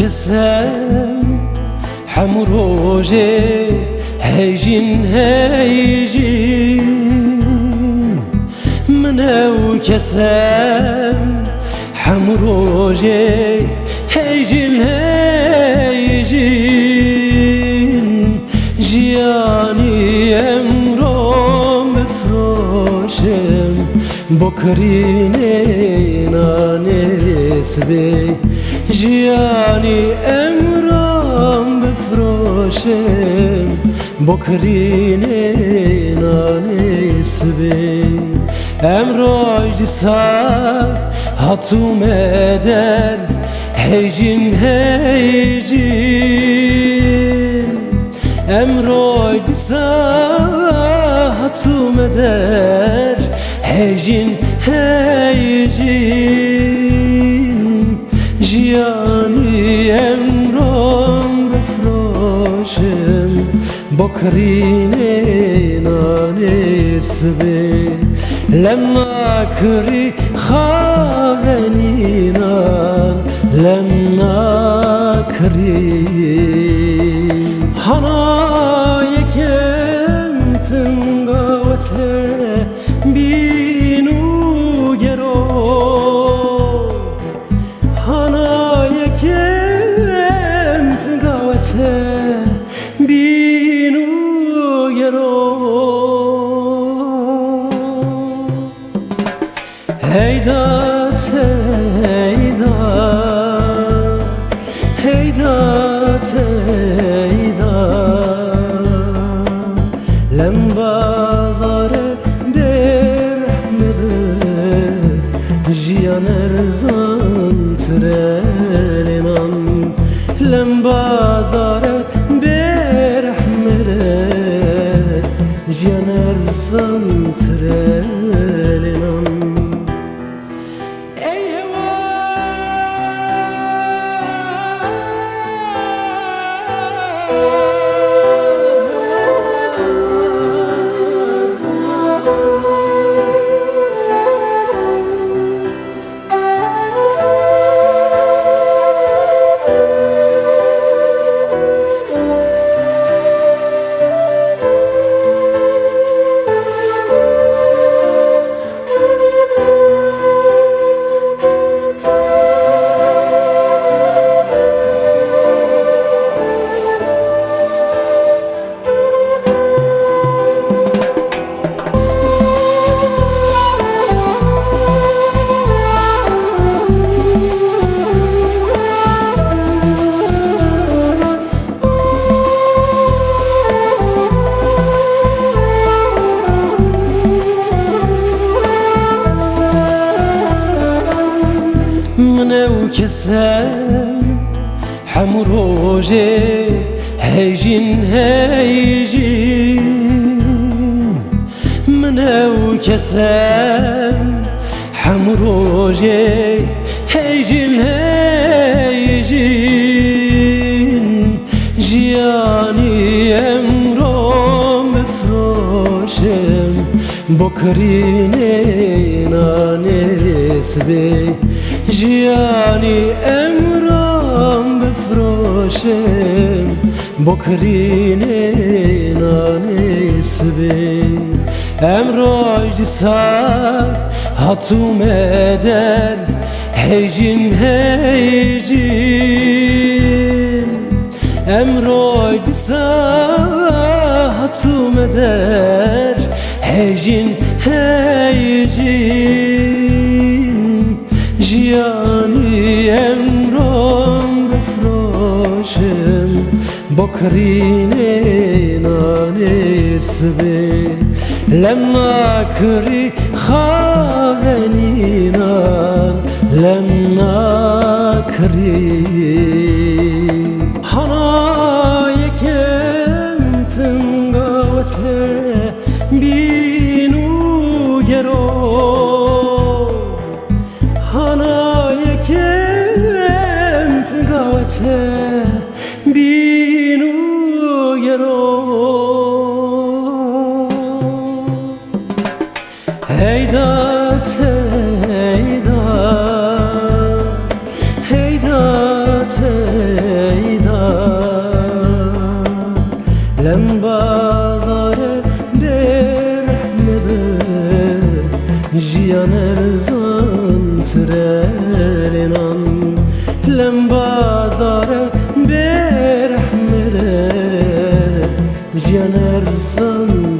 kesem hemû rojê heyjin heyjin min ew kesem hemû rojê heyjin heyjin jiyanî emrom bifroşim bo kirînê nanê sibê jiyanî emrom bifroşim bo kirînê nanê sibê em roj dîsar hatûme der heyjin heyjin em roj dîsar hatûme der heyjin heyjin jiyanî emrom bifroşim bo kirînê nanê sibê lem nakirî xavenînan lem nakirî hana yekem pingawete bînû gero hana yekem pingawete bînû gero heydat heydat heydat heydat lem bazare berhmede jiyan erzan trelenam lem bazare berhmede jiyan erzan trelenam min ew kesem hemû rojê heyjin heyjin min ew kesem hemû rojê heyjin heyjin jiyanî emrom bifroşim bo kirînê nanê sibê jiyanî emrom bifroşim bo kirînê nanê sibê em roj dîsar hatûme der heyjin heyjin em roj dîsar hatûme der heyjin heyjin jiyanî emrom bifroşim bo kirînê nanê sibê lem nakirî xavenînan lem nakirî hana yekem pingawete bînû gero hana yekem pingawete bînû gero heydat heydat heydat jiyan erzan trelenan lem bazare berhmere jiyan erzan